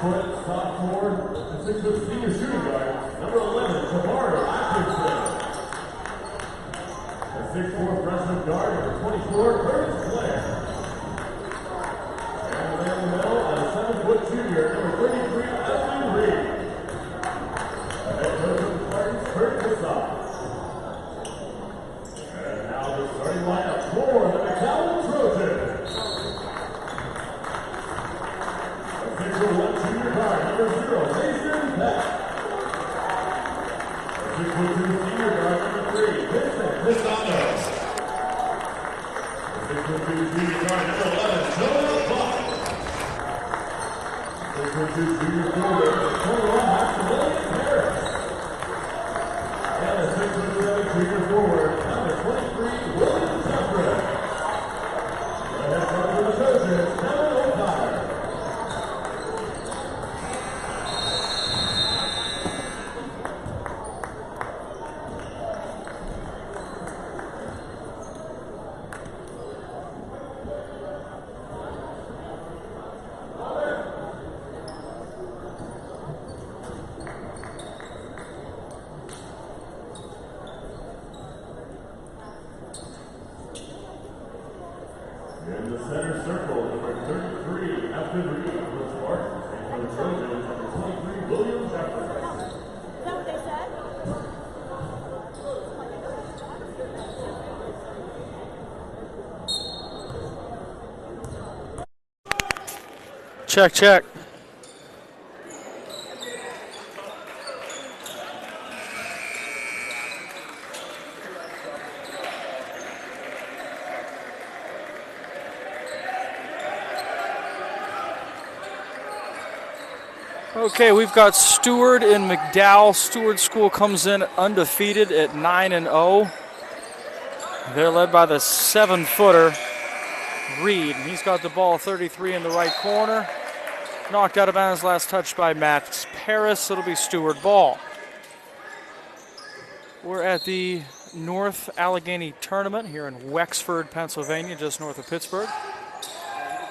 6'4", sophomore, and 6' senior shooting guard, number 11, Jeffress. The 6'4" freshman guard, number 24, Curtis Blair. And there in the middle, a 7' junior, number 33, Evan Reed. The head coach of the Spartans, Kurt Kassan. And now the starting lineup for the McDowell Trojans. The 6'1" junior guard, number 0, Mason Peck. The 6'2" senior guard, number 3, Vincent Pisano. The 6'2" junior guard, number 11, Joe Bock. The 6'2" junior forward, number 21, Maximilian Harris. And the 6'7" junior forward, number 23, William Jeffress. The head coach of the Trojans, Kevin O'Connor. In the center circle, number 33, Evan Reed for the Spartans. And for the Trojans, number 23, William Jeffress. Is that what they said? Check, check. Okay, we've got Steward and McDowell. Steward School comes in undefeated at 9-0. They're led by the 7-footer, Reed. He's got the ball 33 in the right corner. Knocked out of bounds, last touch by Matt Paris. It'll be Steward ball. We're at the North Allegheny Tournament here in Wexford, Pennsylvania, just north of Pittsburgh.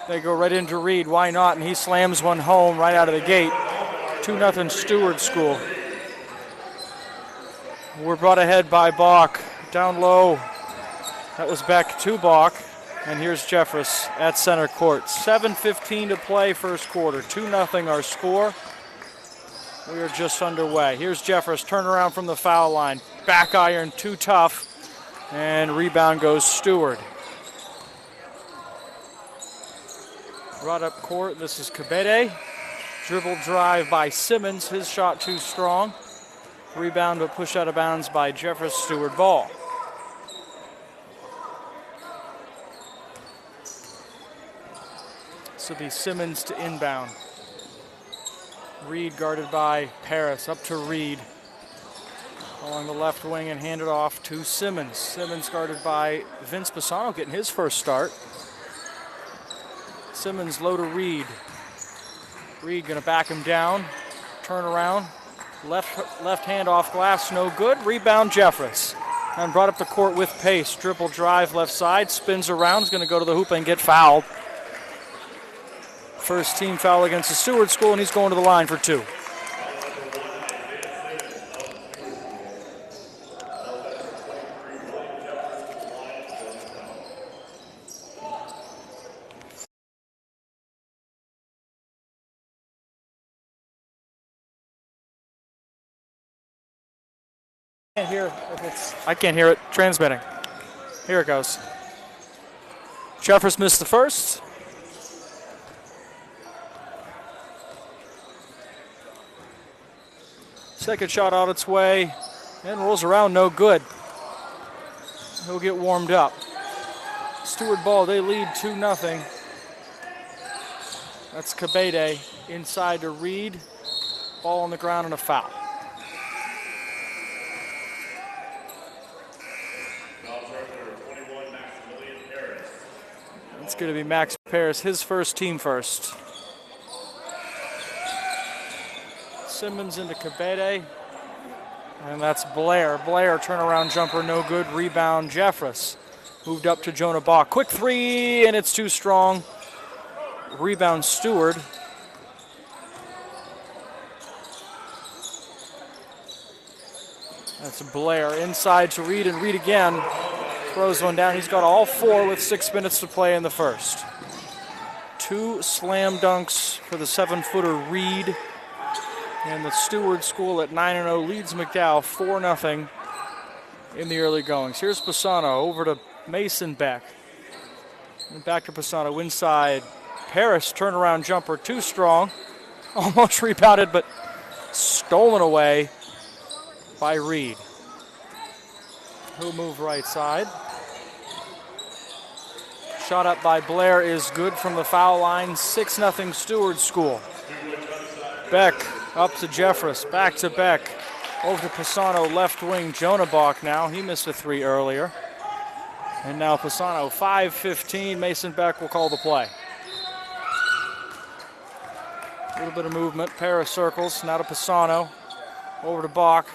They go right into Reed. Why not? And he slams one home right out of the gate. 2-0 Steward School. We're brought ahead by Bock. Down low. That was back to Bock. And here's Jeffress at center court. 7:15 to play, first quarter. 2-0 our score. We are just underway. Here's Jeffress, turnaround from the foul line. Back iron, too tough. And rebound goes Steward. Brought up court, this is Cabede. Dribble drive by Simmons, his shot too strong. Rebound but pushed out of bounds by Jeffress. Steward ball. This will be Simmons to inbound. Reed guarded by Paris, up to Reed. Along the left wing and handed off to Simmons. Simmons guarded by Vince Pisano, getting his first start. Simmons low to Reed. Reed gonna back him down. Turn around. Left hand off glass, no good. Rebound Jeffress. And brought up the court with pace. Dribble drive left side, spins around, is gonna go to the hoop and get fouled. First team foul against the Steward School, and he's going to the line for 2. I can't hear it transmitting. Here it goes. Jeffress missed the first. Second shot on its way and rolls around, no good. He'll get warmed up. Steward ball, they lead 2-0. That's Cabede inside to Reed. Ball on the ground and a foul. It's going to be Max Paris, his first, team first. Simmons into Cabede. And that's Blair. Blair, turnaround jumper, no good. Rebound, Jeffress. Moved up to Jonah Bock. Quick three, and it's too strong. Rebound, Steward. That's Blair inside to Reed, and Reed again throws one down. He's got all 4 with 6 minutes to play in the first. 2 slam dunks for the 7-footer Reed. And the Steward School at 9-0 leads McDowell 4-0 in the early goings. Here's Pisano over to Mason Beck. And back to Pisano inside. Paris turnaround jumper too strong. Almost rebounded, but stolen away by Reed. He'll move right side. Shot up by Blair is good from the foul line. 6-0 Steward School. Beck up to Jeffress, back to Beck. Over to Pisano, left wing. Jonah Bock now. He missed a 3 earlier. And now Pisano, 5-15. Mason Beck will call the play. A little bit of movement. Pair of circles. Now to Pisano. Over to Bock.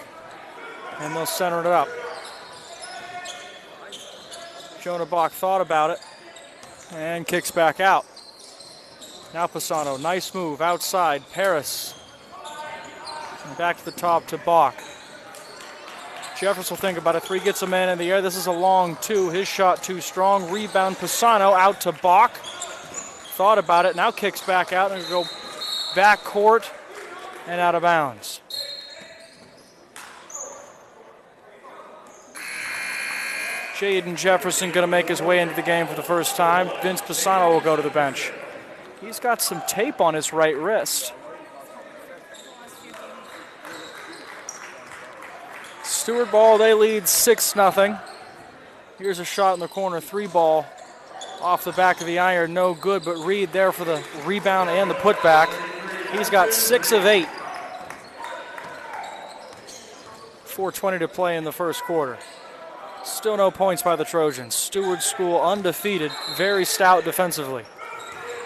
And they'll center it up. Jonah Bock thought about it. And kicks back out. Now Pisano, nice move outside. Paris. And back to the top to Bock. Jeffress will think about it. 3 gets a man in the air. This is a long 2. His shot too strong. Rebound Pisano out to Bock. Thought about it. Now kicks back out and go back court and out of bounds. Jaden Jefferson going to make his way into the game for the first time. Vince Pisano will go to the bench. He's got some tape on his right wrist. Steward ball, they lead 6-0. Here's a shot in the corner, 3 ball off the back of the iron, no good, but Reed there for the rebound and the putback. He's got 6 of 8. 4:20 to play in the first quarter. Still no points by the Trojans. Steward School undefeated, very stout defensively.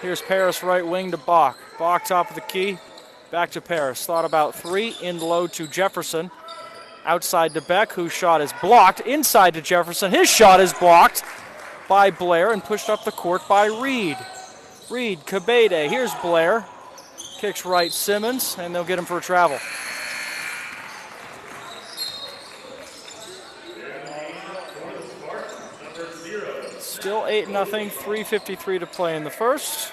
Here's Paris right wing to Bock. Bock top of the key, back to Paris. Thought about 3, in low to Jefferson. Outside to Beck, whose shot is blocked. Inside to Jefferson. His shot is blocked by Blair and pushed up the court by Reed. Reed, Cabede. Here's Blair. Kicks right Simmons, and they'll get him for a travel. Still 8-0, 3:53 to play in the first.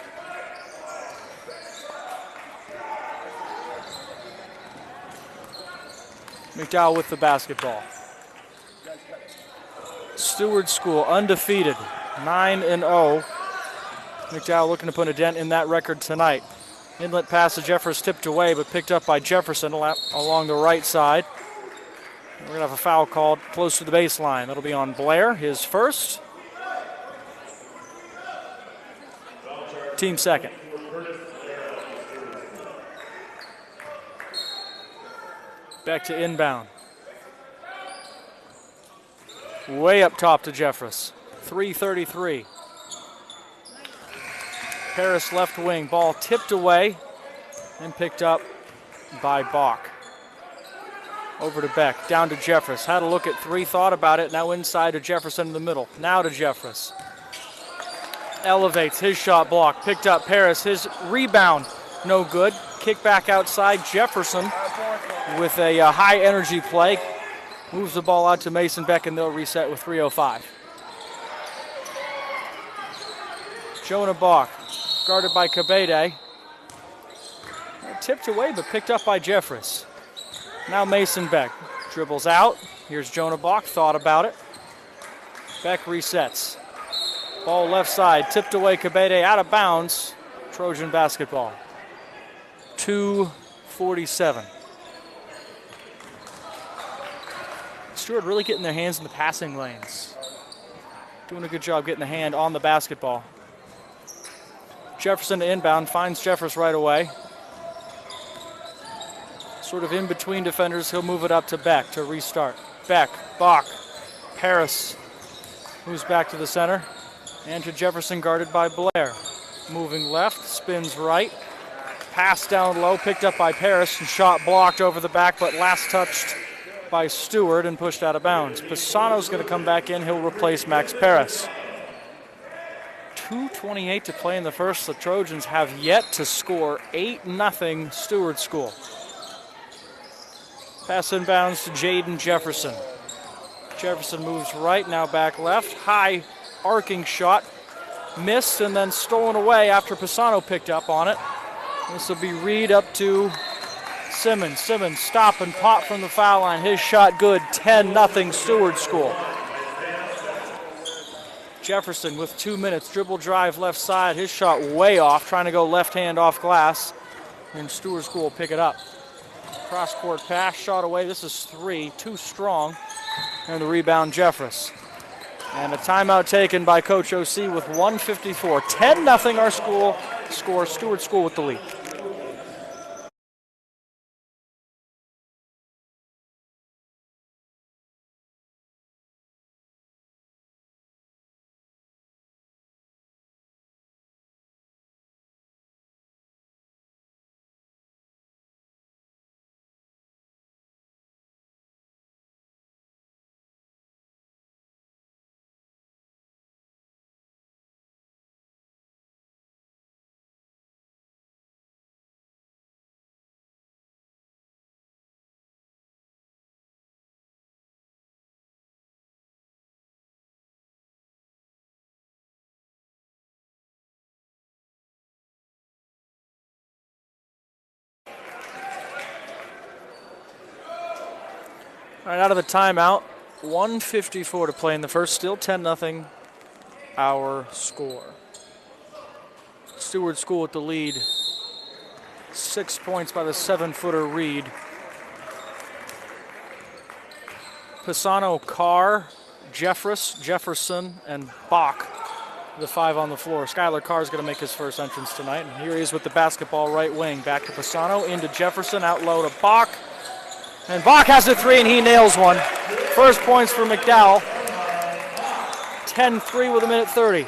McDowell with the basketball. Steward School undefeated, 9-0. McDowell looking to put a dent in that record tonight. Inlet pass to Jeffress tipped away, but picked up by Jefferson along the right side. We're going to have a foul called close to the baseline. That'll be on Blair, his first. Team second. Back to inbound. Way up top to Jeffress. 3:33. Paris left wing. Ball tipped away and picked up by Bock. Over to Beck. Down to Jeffress. Had a look at 3. Thought about it. Now inside to Jefferson in the middle. Now to Jeffress. Elevates. His shot blocked. Picked up Paris. His rebound. No good. Kick back outside. Jefferson with a high energy play. Moves the ball out to Mason Beck, and they'll reset with 3:05. Jonah Bock, guarded by Cabede. Tipped away, but picked up by Jeffress. Now Mason Beck dribbles out. Here's Jonah Bock, thought about it. Beck resets. Ball left side, tipped away Cabede, out of bounds. Trojan basketball. 2:47. Steward really getting their hands in the passing lanes. Doing a good job getting the hand on the basketball. Jefferson to inbound, finds Jeffress right away. Sort of in between defenders, he'll move it up to Beck to restart. Beck, Bock, Paris moves back to the center. And to Jefferson, guarded by Blair. Moving left, spins right. Pass down low, picked up by Paris, and shot blocked over the back, but last touched by Steward and pushed out of bounds. Pisano's going to come back in. He'll replace Max Paris. 2:28 to play in the first. The Trojans have yet to score. 8-0 Steward School. Pass inbounds to Jaden Jefferson. Jefferson moves right, now back left. High arcing shot. Missed and then stolen away after Pisano picked up on it. This will be Reed up to Simmons. Simmons stop and pop from the foul line. His shot good. 10-0 Steward School. Jefferson with 2 minutes. Dribble drive left side. His shot way off. Trying to go left hand off glass. And Steward School will pick it up. Cross court pass. Shot away. This is 3. Too strong. And the rebound Jeffress. And a timeout taken by Coach O.C. with 1:54. 10-0 our school score. Steward School with the lead. All right, out of the timeout, 1:54 to play in the first. Still 10-0 our score. Steward School with the lead. 6 points by the 7-footer Reed. Pisano, Carr, Jeffress, Jefferson, and Bock, the 5 on the floor. Skylar Carr is going to make his first entrance tonight. And here he is with the basketball right wing. Back to Pisano, into Jefferson, out low to Bock. And Bock has a 3 and he nails one. First points for McDowell. 10-3 with 1:30.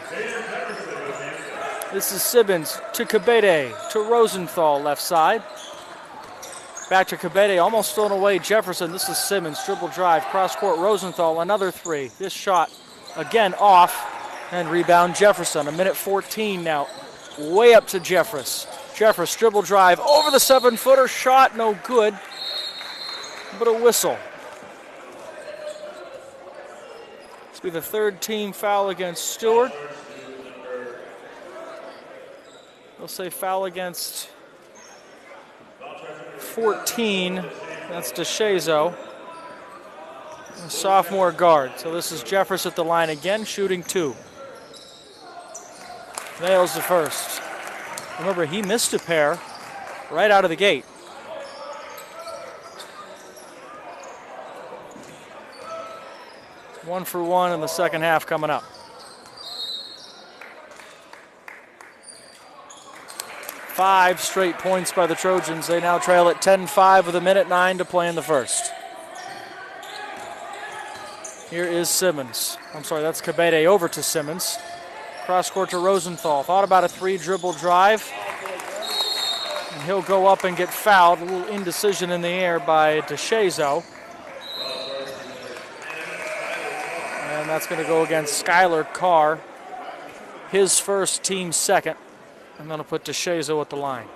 This is Simmons to Kabede, to Rosenthal left side. Back to Kabede, almost thrown away Jefferson. This is Simmons, dribble drive, cross court Rosenthal, another 3. This shot again off and rebound Jefferson. 1:14 now, way up to Jeffress. Jeffress dribble drive over the 7-footer, shot no good. But a whistle. This will be the 3rd team foul against Steward. They'll say foul against 14. That's DeShazo, a sophomore guard. So this is Jeffress at the line again, shooting 2. Nails the first. Remember, he missed a pair right out of the gate. 1 for 1 in the second half coming up. 5 straight points by the Trojans. They now trail at 10-5 with 1:09 to play in the first. Here is Simmons. I'm sorry, that's Kabede over to Simmons. Cross court to Rosenthal. Thought about a 3 dribble drive. And he'll go up and get fouled. A little indecision in the air by DeShazo. And that's going to go against Skylar Carr, his first, team second. I'm going to put DeShazo at the line.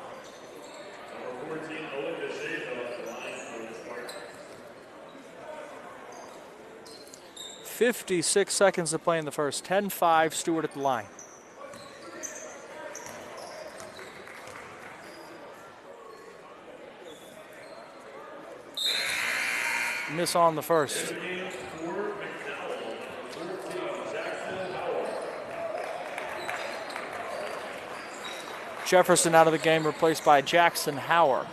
.56 seconds to play in the first. 10-5, Steward at the line. Miss on the first. Jefferson out of the game, replaced by Jackson Hauer.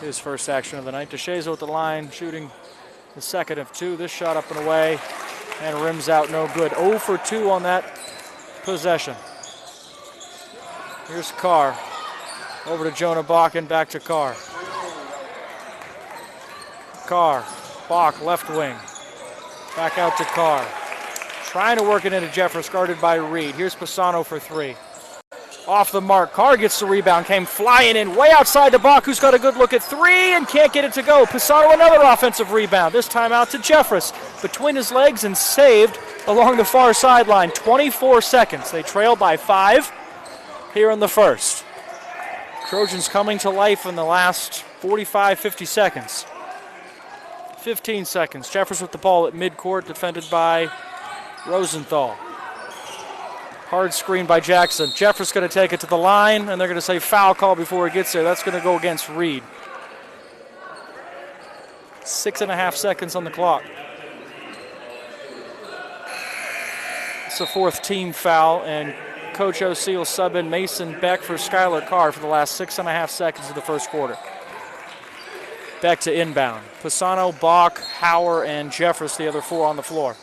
His first action of the night. DeShazo at the line, shooting the second of 2. This shot up and away, and rims out no good. 0 for 2 on that possession. Here's Carr. Over to Jonah Bock and back to Carr. Carr, Bock, left wing. Back out to Carr. Trying to work it into Jeffress, guarded by Reed. Here's Pisano for 3. Off the mark. Carr gets the rebound. Came flying in way outside to Bock, who's got a good look at 3 and can't get it to go. Pisano another offensive rebound. This time out to Jeffress. Between his legs and saved along the far sideline. 24 seconds. They trail by 5 here in the first. Trojans coming to life in the last 45, 50 seconds. 15 seconds. Jeffress with the ball at midcourt, defended by Rosenthal. Hard screen by Jackson. Jeffress going to take it to the line, and they're going to say foul call before he gets there. That's going to go against Reed. 6.5 seconds on the clock. It's a fourth team foul, and Coach O.C. will sub in Mason Beck for Skylar Carr for the last 6.5 seconds of the first quarter. Beck to inbound. Pisano, Bock, Hauer, and Jeffress, the other four on the floor.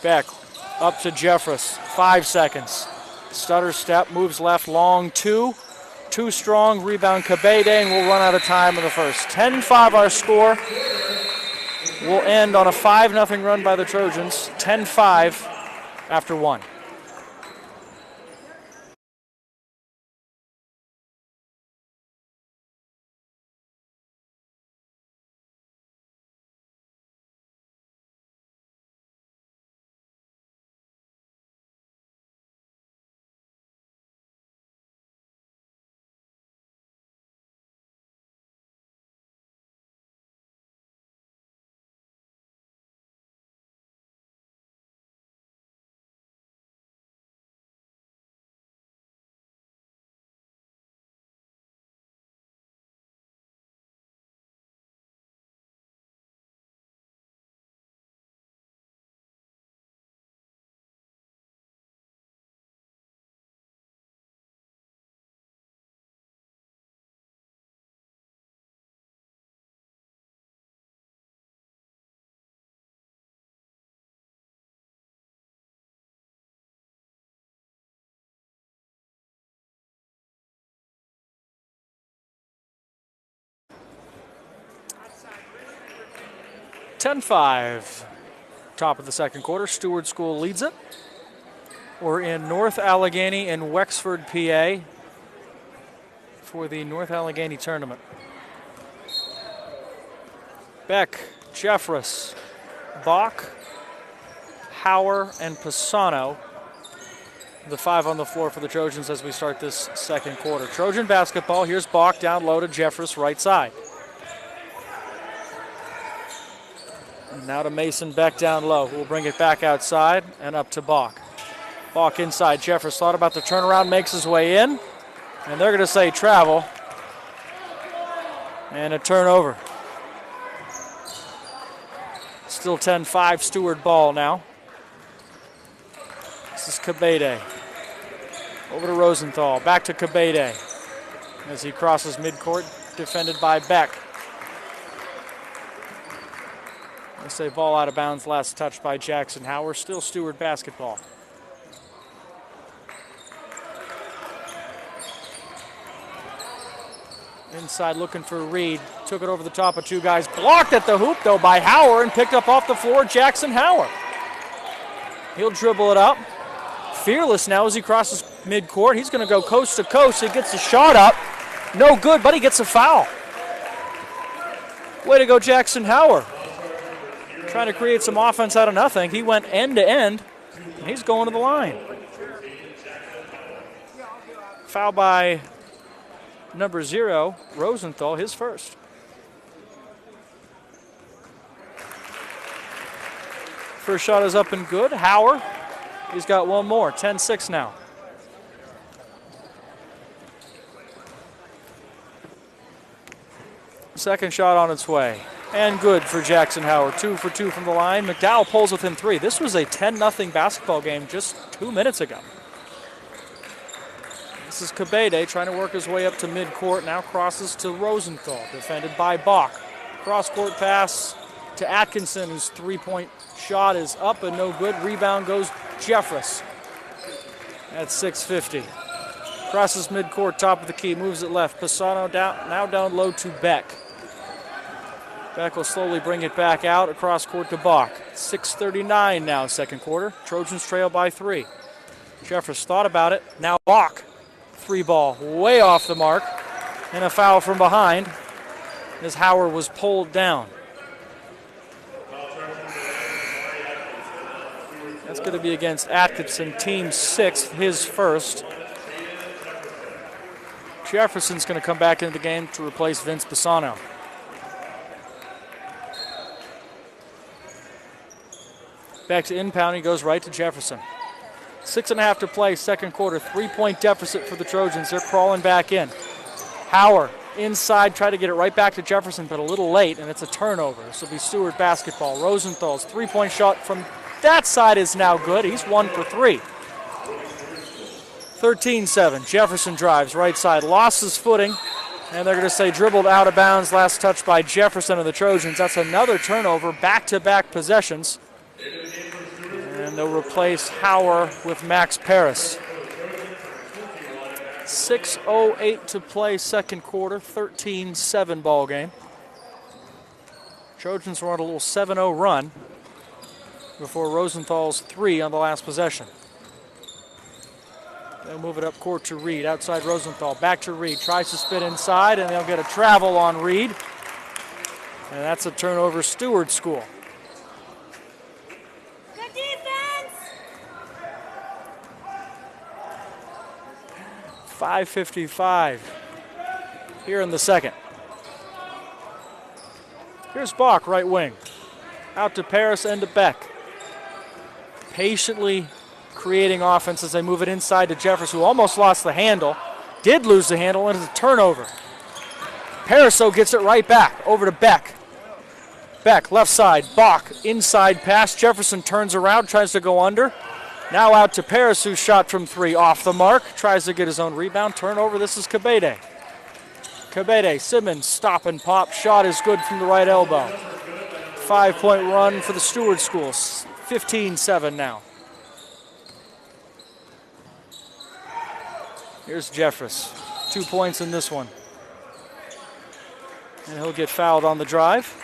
Beck up to Jeffress, 5 seconds. Stutter step, moves left, long two. Too strong, rebound Cabede, and we'll run out of time in the first. 10-5 our score. We'll end on a 5-0 run by the Trojans. 10-5 after one. (10-5). Top of the second quarter. Steward School leads it. We're in North Allegheny and Wexford, PA for the North Allegheny tournament. Beck, Jeffress, Bock, Hauer, and Pisano. The five on the floor for the Trojans as we start this second quarter. Trojan basketball. Here's Bock down low to Jeffress, right side. Now to Mason Beck down low. We'll bring it back outside and up to Bock. Bock inside. Jeffress thought about the turnaround, makes his way in. And they're going to say travel. And a turnover. Still 10-5 Steward ball now. This is Cabede. Over to Rosenthal. Back to Cabede. As he crosses midcourt, defended by Beck. They say ball out of bounds, last touch by Jackson Hauer. Still Steward basketball. Inside looking for Reed. Took it over the top of two guys. Blocked at the hoop, though, by Hauer and picked up off the floor Jackson Hauer. He'll dribble it up. Fearless now as he crosses midcourt. He's going to go coast to coast. He gets a shot up. No good, but he gets a foul. Way to go, Jackson Hauer. Trying to create some offense out of nothing. He went end to end, and he's going to the line. Foul by number 0, Rosenthal, his first. First shot is up and good. Hauer, he's got one more. 10-6 now. Second shot on its way. And good for Jackson Hauer. 2 for 2 from the line. McDowell pulls within 3. This was a 10-0 basketball game just 2 minutes ago. This is Cabede trying to work his way up to midcourt. Now crosses to Rosenthal, defended by Bock. Cross-court pass to Atkinson, whose three-point shot is up and no good. Rebound goes Jeffress at 6:50. Crosses midcourt, top of the key, moves it left. Pisano now down low to Beck. Beck will slowly bring it back out across court to Bock. 6:39 now, second quarter. Trojans trail by 3. Jeffress thought about it. Now Bock. 3 ball way off the mark. And a foul from behind as Hauer was pulled down. That's going to be against Atkinson, team 6th, his first. Jefferson's going to come back into the game to replace Vince Pisano. Back to inbound, he goes right to Jefferson. 6.5 to play, second quarter. 3-point deficit for the Trojans. They're crawling back in. Hauer inside, try to get it right back to Jefferson, but a little late, and it's a turnover. This will be Steward basketball. Rosenthal's three-point shot from that side is now good. He's 1 for 3. 13-7. Jefferson drives right side, lost his footing, and they're going to say dribbled out of bounds. Last touch by Jefferson of the Trojans. That's another turnover, back-to-back possessions. And they'll replace Hauer with Max Paris. 6:08 to play, second quarter, 13-7 ball game. Trojans were on a little 7-0 run before Rosenthal's 3 on the last possession. They'll move it up court to Reed, outside Rosenthal, back to Reed, tries to spit inside, and they'll get a travel on Reed. And that's a turnover, Steward school. Good defense! 5:55 here in the second. Here's Bock, right wing. Out to Paris and to Beck. Patiently creating offense as they move it inside to Jeffress, who almost lost the handle. Did lose the handle, and it's a turnover. Paris, though, gets it right back over to Beck. Beck, left side. Bock, inside pass. Jefferson turns around, tries to go under. Now out to Paris, who shot from 3 off the mark. Tries to get his own rebound. Turnover, this is Cabede. Cabede, Simmons, stop and pop. Shot is good from the right elbow. 5-point run for the Steward schools. 15-7 now. Here's Jeffress. 2 points in this one. And he'll get fouled on the drive.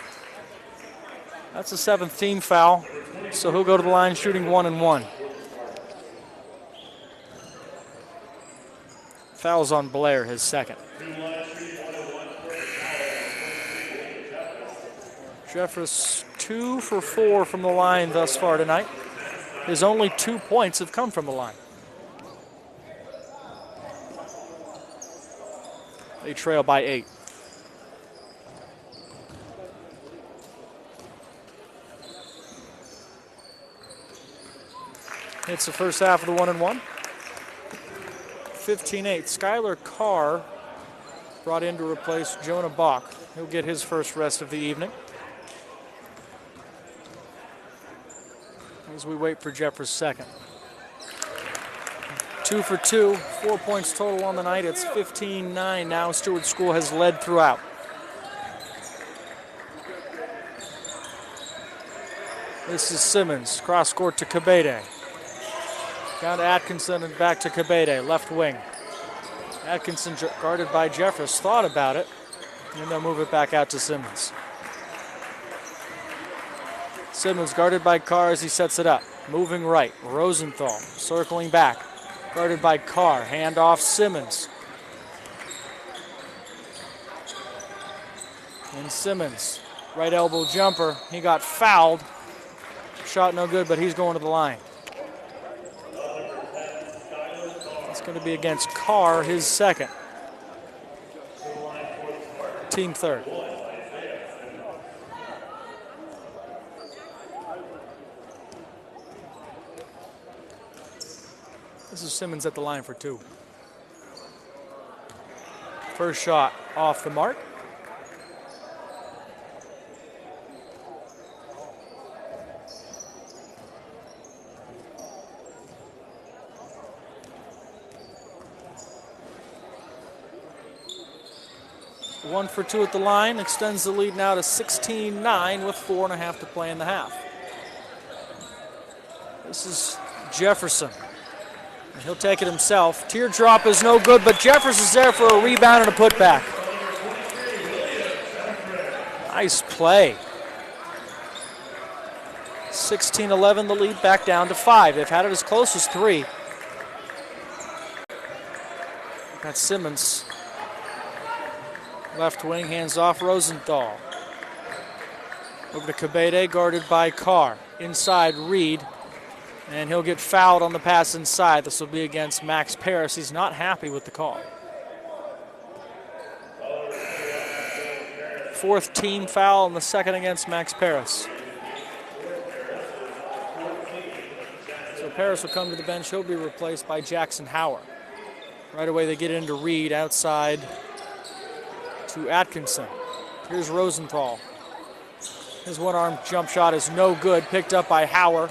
That's a 7th team foul. So he'll go to the line shooting 1 and 1. Foul's on Blair, his second. Jeffress 2 for 4 from the line thus far tonight. His only 2 points have come from the line. They trail by 8. It's the first half of the 1 and 1. 15-8. Skylar Carr brought in to replace Jonah Bock. He'll get his first rest of the evening. As we wait for Jeffress' second. 2 for 2, 4 points total on the night. It's 15-9 now. Steward School has led throughout. This is Simmons, cross court to Cabede. Down to Atkinson and back to Cabede, left wing. Atkinson guarded by Jeffress, thought about it, and they'll move it back out to Simmons. Simmons guarded by Carr as he sets it up. Moving right, Rosenthal circling back. Guarded by Carr, hand off Simmons. And Simmons, right elbow jumper. He got fouled. Shot no good, but he's going to the line. It's going to be against Carr, his second. Team third. This is Simmons at the line for 2. First shot off the mark. One for 2 at the line, extends the lead now to 16-9 with 4.5 to play in the half. This is Jefferson. And he'll take it himself. Teardrop is no good, but Jeffress is there for a rebound and a putback. Nice play. 16-11, the lead back down to 5. They've had it as close as 3. That's Simmons. Left wing, hands off Rosenthal. Over to Cabede, guarded by Carr. Inside, Reed. And he'll get fouled on the pass inside. This will be against Max Paris. He's not happy with the call. 4th team foul and the second against Max Paris. Harris will come to the bench. He'll be replaced by Jackson Howard. Right away they get into Reed outside to Atkinson. Here's Rosenthal. His one-arm jump shot is no good, picked up by Howard,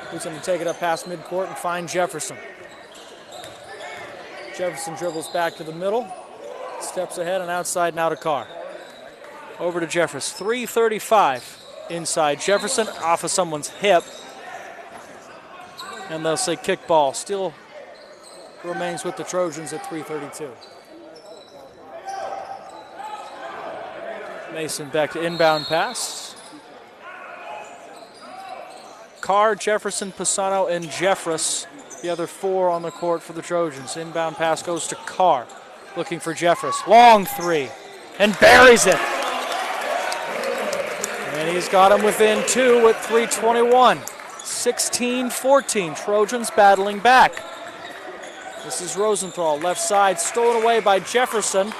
who's going to take it up past midcourt and find Jefferson. Jefferson dribbles back to the middle, steps ahead and outside now to Carr. Over to Jeffress, 3:35 inside. Jefferson off of someone's hip, and they'll say kickball. Still remains with the Trojans at 3:32. Mason back to inbound pass. Carr, Jefferson, Pisano, and Jeffress, the other four on the court for the Trojans. Inbound pass goes to Carr, looking for Jeffress. Long three, and buries it. And he's got him within two with 3:21. 16-14, Trojans battling back. This is Rosenthal, left side, stolen away by Jefferson,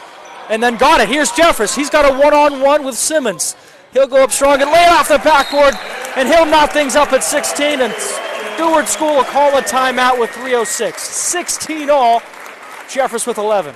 and then got it. Here's Jeffress. He's got a one-on-one with Simmons. He'll go up strong and lay it off the backboard, and he'll knot things up at 16, and Steward School will call a timeout with 3:06. 16 all, Jeffress with 11.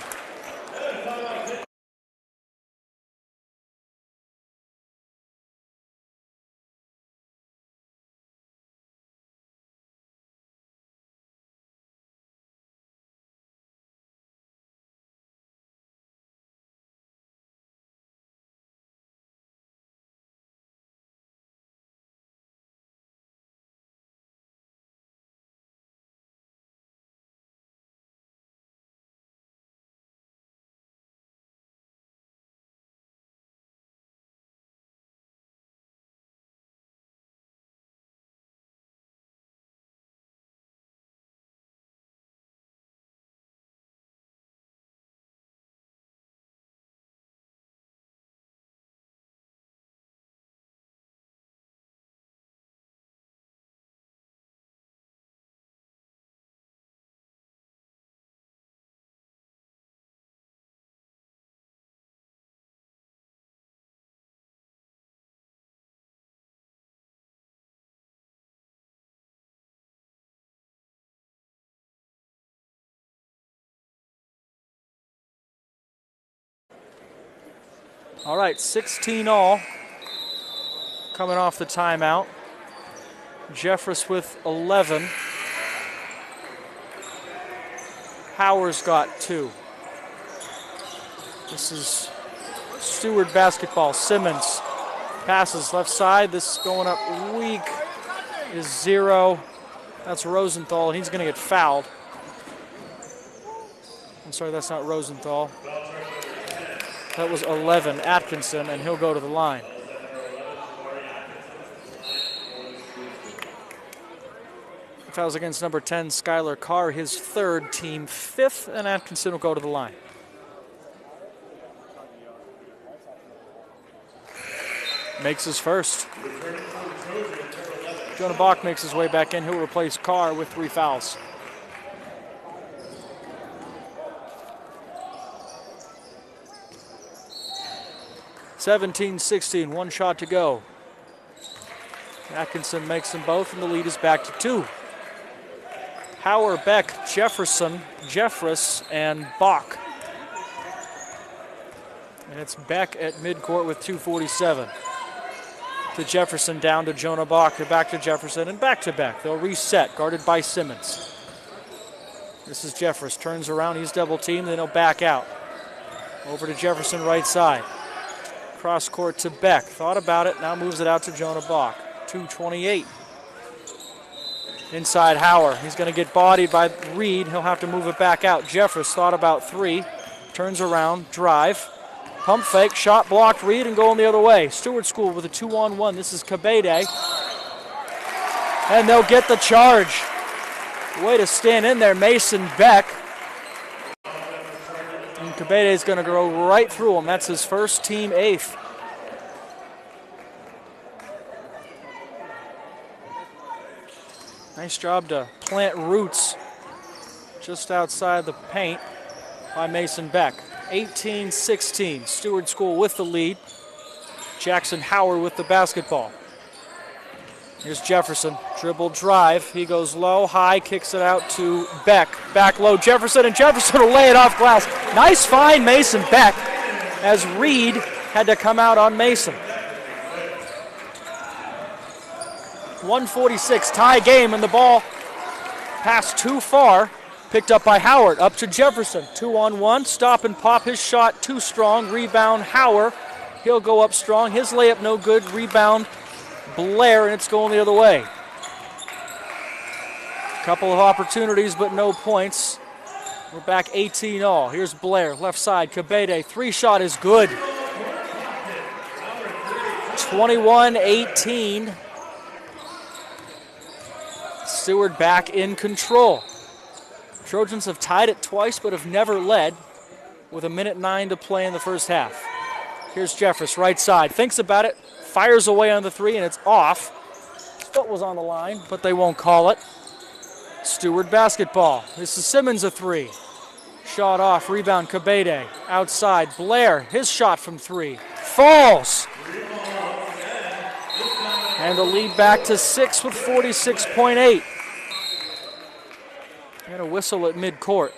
All right, 16 all. Coming off the timeout. Jeffress with 11. Howard's got 2. This is Steward basketball. Simmons passes left side. This going up weak is 0. That's Rosenthal, and he's going to get fouled. I'm sorry, that's not Rosenthal. That was 11, Atkinson, and he'll go to the line. Fouls against number 10, Skylar Carr, his third, team 5th, and Atkinson will go to the line. Makes his first. Jonah Bock makes his way back in. He'll replace Carr with 3 fouls. (17-16), 1 shot to go. Atkinson makes them both, and the lead is back to 2. Howard, Beck, Jefferson, Jeffress, and Bock. And it's Beck at midcourt with 2:47. To Jefferson, down to Jonah Bock, back to Jefferson, and back to Beck. They'll reset, guarded by Simmons. This is Jeffress, turns around, he's double teamed, then he'll back out. Over to Jefferson, right side. Cross court to Beck, thought about it, now moves it out to Jonah Bock. 2:28. Inside Howard, he's going to get bodied by Reed, he'll have to move it back out. Jeffress thought about 3, turns around, drive, pump fake, shot blocked, Reed, and going the other way. Steward School with a 2-on-1, this is Kabede. And they'll get the charge. Way to stand in there, Mason Beck. And Kabede is going to go right through him. That's his first, team 8th. Nice job to plant roots just outside the paint by Mason Beck. 18-16, Steward School with the lead. Jackson Howard with the basketball. Here's Jefferson. Dribble drive. He goes low, high, kicks it out to Beck. Back low, Jefferson, and Jefferson will lay it off glass. Nice find, Mason Beck, as Reed had to come out on Mason. 1:46, tie game, and the ball passed too far. Picked up by Howard, up to Jefferson. 2-on-1, stop and pop. His shot too strong. Rebound, Howard. He'll go up strong. His layup no good. Rebound, Blair, and it's going the other way. Couple of opportunities, but no points. We're back 18 all. Here's Blair, left side. Kabede, three shot is good. 21-18. Steward back in control. Trojans have tied it twice, but have never led with 1:09 to play in the first half. Here's Jeffress, right side. Thinks about it, fires away on the three, and it's off. Foot was on the line, but they won't call it. Steward basketball. This is Simmons a three. Shot off, rebound, Kabede. Outside, Blair, his shot from three. Falls. And the lead back to 6 with 46.8. And a whistle at midcourt.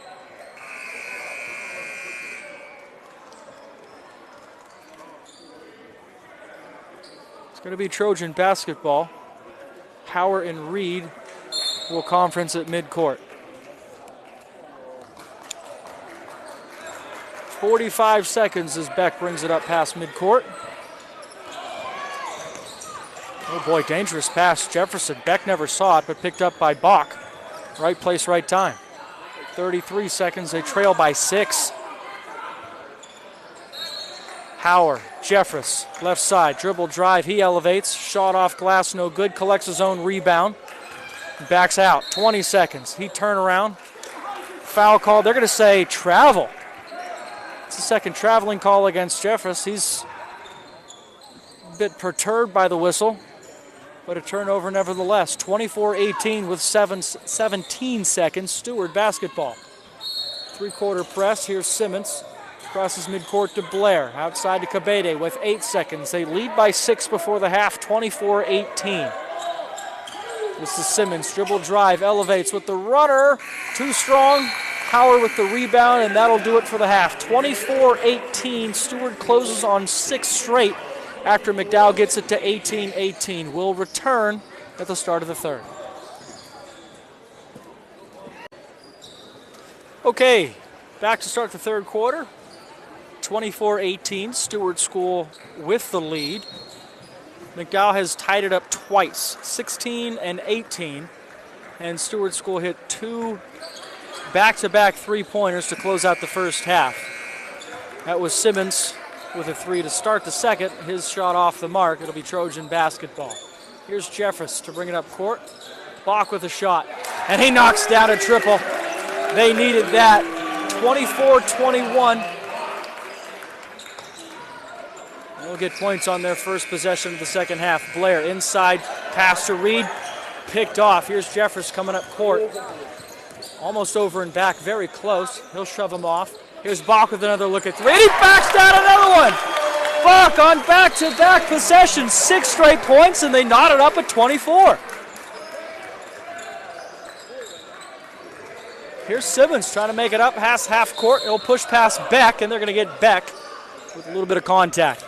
It's going to be Trojan basketball. Howard and Reed will conference at midcourt. 45 seconds as Beck brings it up past midcourt. Oh boy, dangerous pass, Jefferson. Beck never saw it, but picked up by Bock. Right place, right time. 33 seconds, they trail by 6. Howard, Jeffress, left side, dribble drive, he elevates. Shot off glass, no good, collects his own rebound. Backs out, 20 seconds. He turn around, foul call. They're going to say travel. It's the second traveling call against Jeffress. He's a bit perturbed by the whistle, but a turnover nevertheless. 24-18 with 17 seconds. Steward basketball. Three-quarter press. Here's Simmons. Crosses midcourt to Blair. Outside to Kabede with 8 seconds. They lead by 6 before the half, 24-18. This is Simmons. Dribble drive. Elevates with the runner. Too strong. Howard with the rebound, and that'll do it for the half. 24-18. Steward closes on 6 straight after McDowell gets it to 18-18. Will return at the start of the third. Okay, back to start the third quarter. 24-18, Steward School with the lead. McDowell has tied it up twice, 16 and 18, and Steward School hit 2 back-to-back three-pointers to close out the first half. That was Simmons with a 3 to start the second. His shot off the mark. It'll be Trojan basketball. Here's Jeffress to bring it up court. Bock with a shot, and he knocks down a triple. They needed that. 24-21. They'll get points on their first possession of the second half. Blair inside, pass to Reed, picked off. Here's Jeffress coming up court. Almost over and back, very close. He'll shove him off. Here's Bock with another look at three. He backs down another one. Bock on back-to-back possessions, 6 straight points, and they knot it up at 24. Here's Simmons trying to make it up past half court. He'll push past Beck, and they're going to get Beck with a little bit of contact.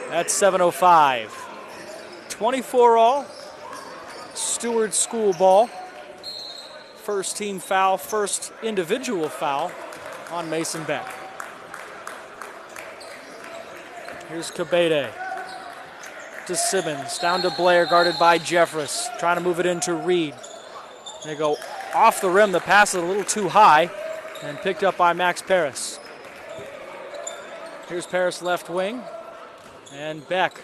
That's 7:05. 24 all. Steward School ball. First team foul, first individual foul on Mason Beck. Here's Kabede to Simmons, down to Blair, guarded by Jeffress, trying to move it into Reed. They go off the rim, the pass is a little too high, and picked up by Max Paris. Here's Paris left wing, and Beck.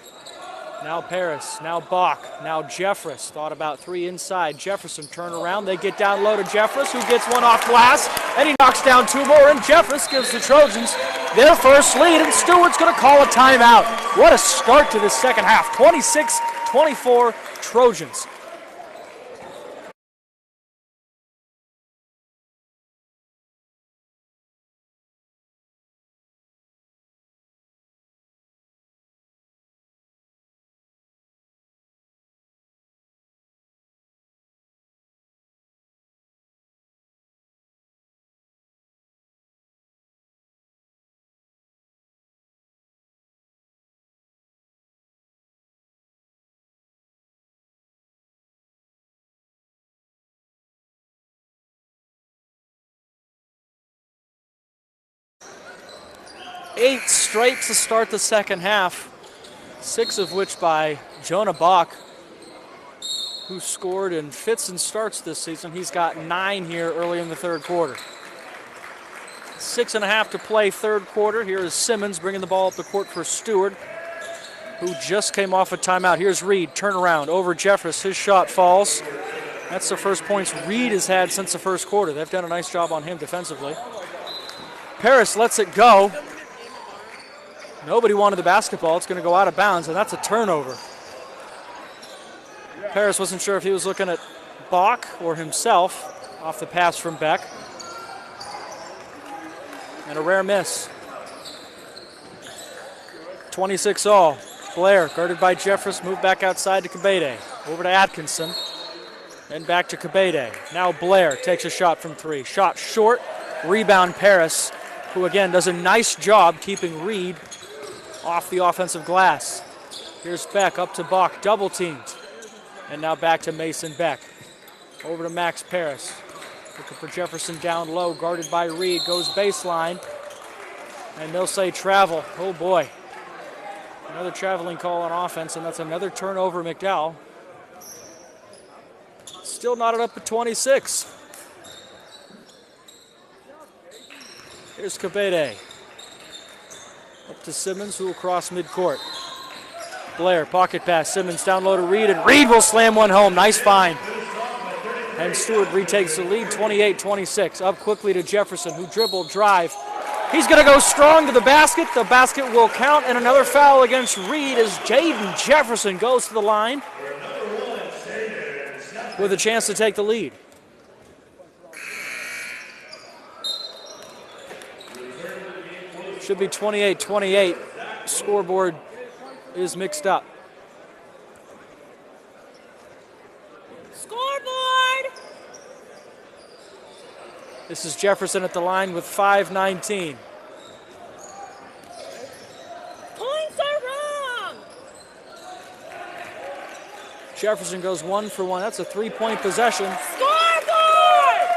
Now Paris, now Bock, now Jeffress. Thought about 3 inside. Jefferson turn around. They get down low to Jeffress, who gets one off glass, and he knocks down 2 more, and Jeffress gives the Trojans their first lead, and Steward's going to call a timeout. What a start to this second half. 26-24 Trojans. 8 straight to start the second half, 6 of which by Jonah Bock, who scored in fits and starts this season. He's got 9 here early in the third quarter. 6.5 to play third quarter. Here is Simmons bringing the ball up the court for Steward, who just came off a timeout. Here's Reed, turnaround over Jeffress. His shot falls. That's the first points Reed has had since the first quarter. They've done a nice job on him defensively. Paris lets it go. Nobody wanted the basketball. It's going to go out of bounds, and that's a turnover. Paris wasn't sure if he was looking at Bock or himself off the pass from Beck. And a rare miss. 26 all. Blair, guarded by Jeffress, moved back outside to Cabede. Over to Atkinson. And back to Cabede. Now Blair takes a shot from 3. Shot short. Rebound Paris, who again does a nice job keeping Reed off the offensive glass. Here's Beck up to Bock, double teamed. And now back to Mason Beck. Over to Max Paris. Looking for Jefferson down low, guarded by Reed. Goes baseline. And they'll say travel. Oh boy. Another traveling call on offense, and that's another turnover, McDowell. Still knotted up at 26. Here's Cabede. Up to Simmons, who will cross midcourt. Blair, pocket pass. Simmons down low to Reed, and Reed will slam one home. Nice find. And Steward retakes the lead, 28-26. Up quickly to Jefferson, who dribbled, drive. He's going to go strong to the basket. The basket will count, and another foul against Reed as Jaden Jefferson goes to the line with a chance to take the lead. Should be 28-28. Scoreboard is mixed up. Scoreboard! This is Jefferson at the line with 5:19. Points are wrong! Jefferson goes 1 for 1. That's a 3-point possession Scoreboard!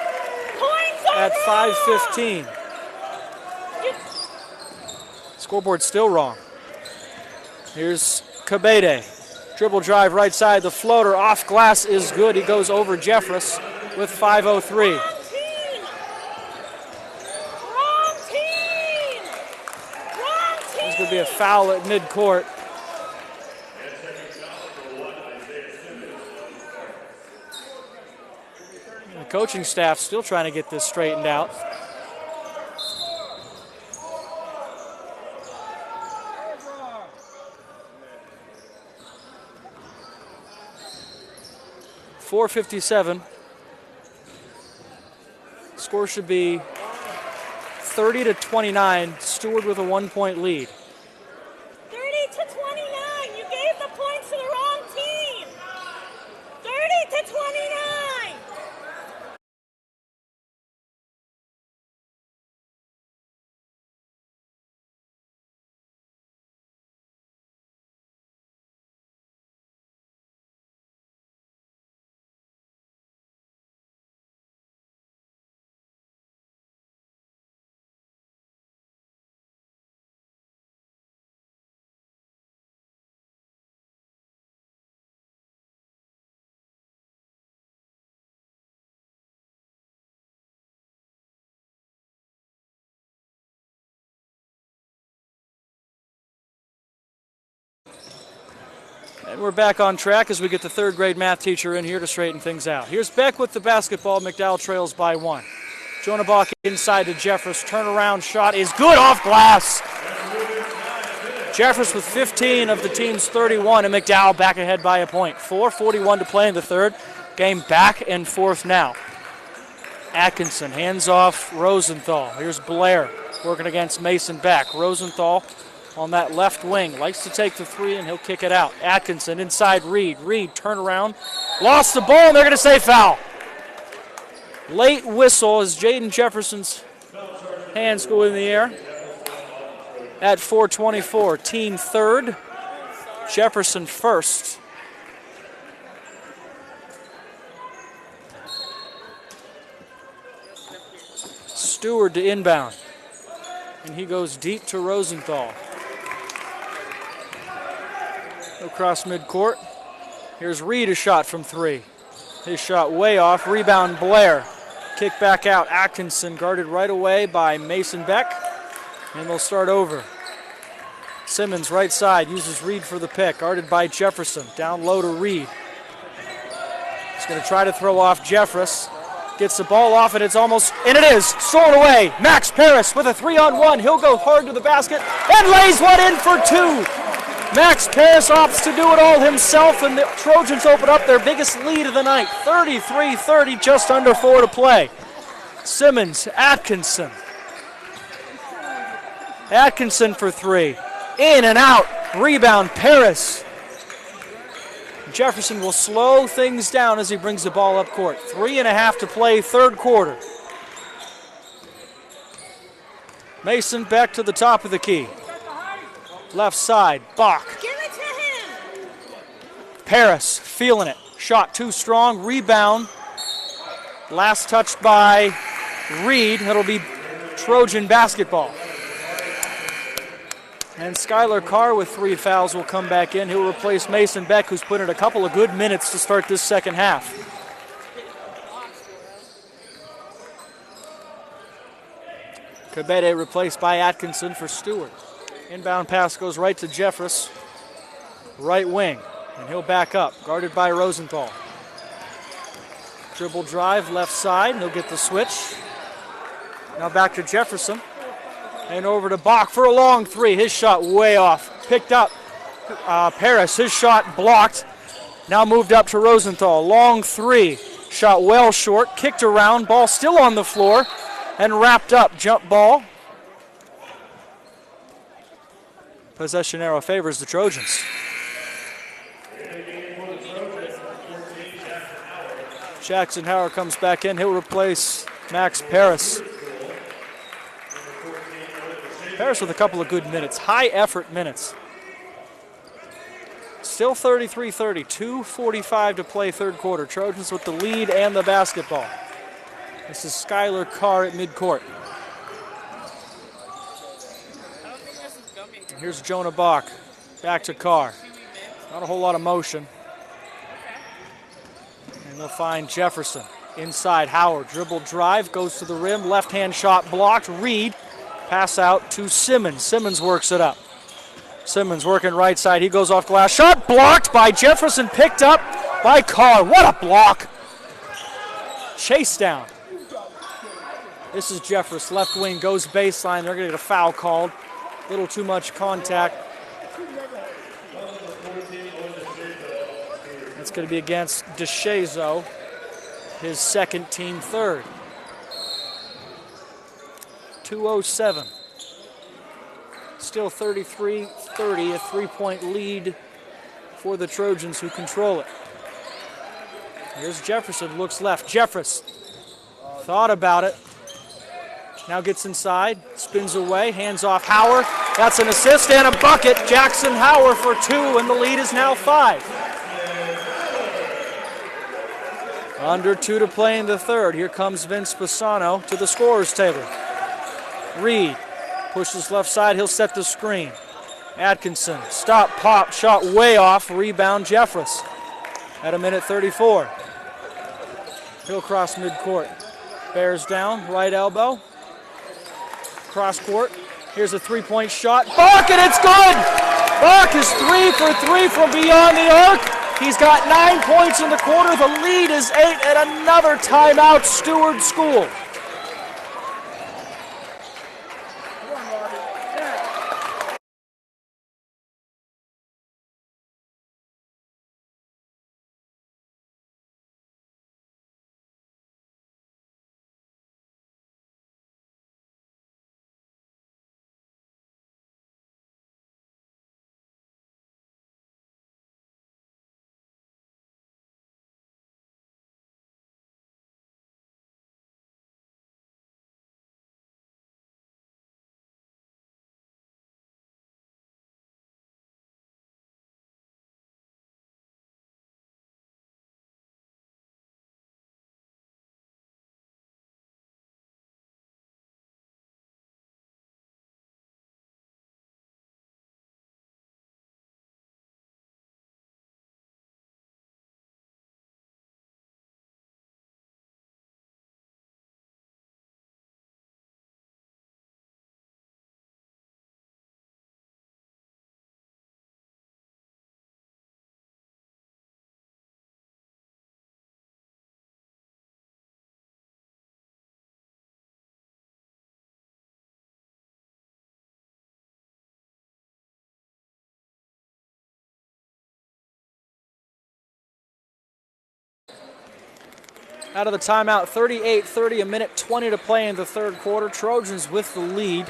Points are at wrong! 5:15. Scoreboard still wrong. Here's Cabede. Dribble drive right side. The floater off glass is good. He goes over Jeffress with 5:03. Wrong team! Wrong team! Wrong team! There's going to be a foul at midcourt. The coaching staff still trying to get this straightened out. .457. Score should be 30-29. Steward with a 1-point lead. 30-29. You gave the points to the wrong team. 30-29. And we're back on track as we get the third grade math teacher in here to straighten things out. Here's Beck with the basketball. McDowell trails by 1. Jonah Bock inside to Jeffress. Turnaround shot is good off glass. Jeffress with 15 of the team's 31, and McDowell back ahead by a point. 4:41 to play in the third. Game back and forth now. Atkinson hands off Rosenthal. Here's Blair working against Mason Beck. Rosenthal on that left wing. Likes to take the 3, and he'll kick it out. Atkinson inside Reed. Reed turn around. Lost the ball, and they're going to say foul. Late whistle as Jaden Jefferson's hands go in the air. At 4:24, team third. Jefferson first. Steward to inbound. and he goes deep to Rosenthal. Across midcourt. Here's Reed, a shot from 3. His shot way off. Rebound Blair. Kick back out. Atkinson guarded right away by Mason Beck. And they'll start over. Simmons right side uses Reed for the pick. Guarded by Jefferson. Down low to Reed. He's going to try to throw off Jeffress. Gets the ball off and it's almost, and it is, stolen away. Max Paris with a 3-on-1. He'll go hard to the basket and lays one in for 2. Max Paris opts to do it all himself, and the Trojans open up their biggest lead of the night. 33-30, just under 4 to play. Simmons, Atkinson. Atkinson for 3. In and out. Rebound, Paris. Jefferson will slow things down as he brings the ball up court. 3.5 to play, third quarter. Mason Beck to the top of the key. Left side, Bock. Give it to him. Paris feeling it. Shot too strong. Rebound. Last touched by Reed. That'll be Trojan basketball. And Skylar Carr with 3 fouls will come back in. He'll replace Mason Beck, who's put in a couple of good minutes to start this second half. Cabede replaced by Atkinson for Steward. Inbound pass goes right to Jeffress, right wing, and he'll back up, guarded by Rosenthal. Dribble drive, left side, and he'll get the switch. Now back to Jefferson, and over to Bock for a long 3. His shot way off, picked up. Paris, his shot blocked. Now moved up to Rosenthal, long 3. Shot well short, kicked around, ball still on the floor, and wrapped up, jump ball. Possession arrow favors the Trojans. Jackson Howard comes back in. He'll replace Max Paris. Paris with a couple of good minutes, high effort minutes. Still 33-30, 2:45 to play third quarter. Trojans with the lead and the basketball. This is Skylar Carr at midcourt. Here's Jonah Bock, back to Carr. Not a whole lot of motion. And they'll find Jefferson. Inside, Howard, dribble drive, goes to the rim, left-hand shot blocked. Reed, pass out to Simmons. Simmons works it up. Simmons working right side, he goes off glass. Shot blocked by Jefferson, picked up by Carr. What a block! Chase down. This is Jeffress, left wing, goes baseline. They're going to get a foul called. A little too much contact. That's going to be against DeShazo, his second team third. 2:07. Still 33-30, a 3-point lead for the Trojans, who control it. Here's Jefferson, looks left. Jeffress thought about it. Now gets inside, spins away, hands off Howard. That's an assist and a bucket. Jackson Howard for 2, and the lead is now 5. Under 2 to play in the third. Here comes Vince Pisano to the scorer's table. Reed pushes left side, he'll set the screen. Atkinson, stop, pop, shot way off, rebound Jeffress at 1:34. He'll cross midcourt. Bears down, right elbow. Cross court. Here's a 3-point shot. Bock, and it's good! Bock is 3 for 3 from beyond the arc. He's got 9 points in the quarter. The lead is 8, and another timeout, Steward School. Out of the timeout, 38-30, a minute 20 to play in the third quarter. Trojans with the lead.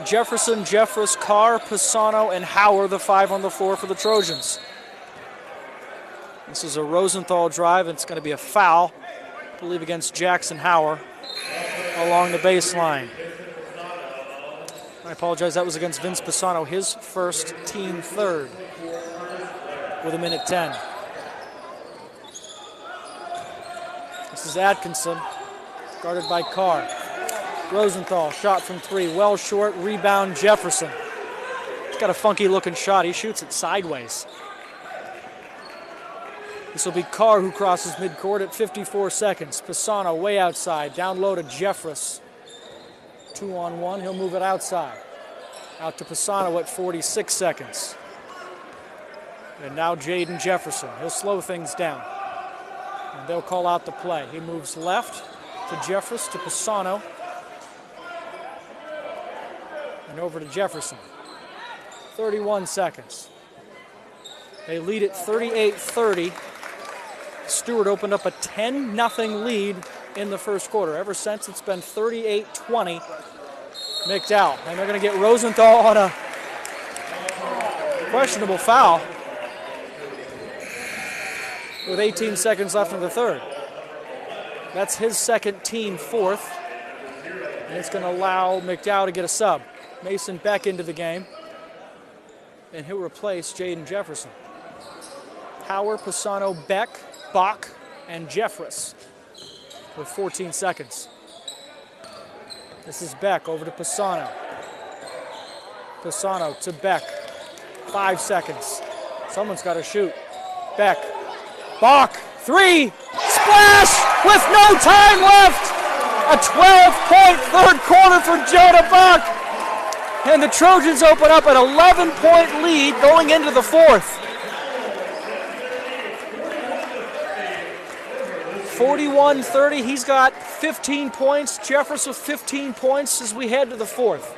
Jefferson, Jeffress, Carr, Pisano, and Hauer, the 5 on the floor for the Trojans. This is a Rosenthal drive, and it's going to be a foul, I believe, against Jackson Hauer along the baseline. I apologize, that was against Vince Pisano, his first, team third, with a minute 10. This is Atkinson, guarded by Carr. Rosenthal, shot from 3, well short, rebound Jefferson. He's got a funky looking shot, he shoots it sideways. This will be Carr who crosses midcourt at 54 seconds. Pisano way outside, down low to Jeffress. 2-on-1, he'll move it outside. Out to Pisano at 46 seconds. And now Jaden Jefferson, he'll slow things down. And they'll call out the play. He moves left to Jeffress, to Pisano. And over to Jefferson. 31 seconds. They lead at 38-30. Steward opened up a 10-0 lead in the first quarter. Ever since, it's been 38-20 McDowell. And they're going to get Rosenthal on a questionable foul with 18 seconds left in the third. That's his second, team fourth. And it's going to allow McDowell to get a sub. Mason Beck into the game. And he'll replace Jaden Jefferson. Hauer, Pisano, Beck, Bock, and Jeffress with 14 seconds. This is Beck over to Pisano. Pisano to Beck. 5 seconds. Someone's got to shoot. Beck. Bock. 3. Splash with no time left. A 12-point third quarter for Jonah Bock. And the Trojans open up an 11-point lead going into the fourth. 41-30, he's got 15 points. Jeffress with 15 points as we head to the fourth.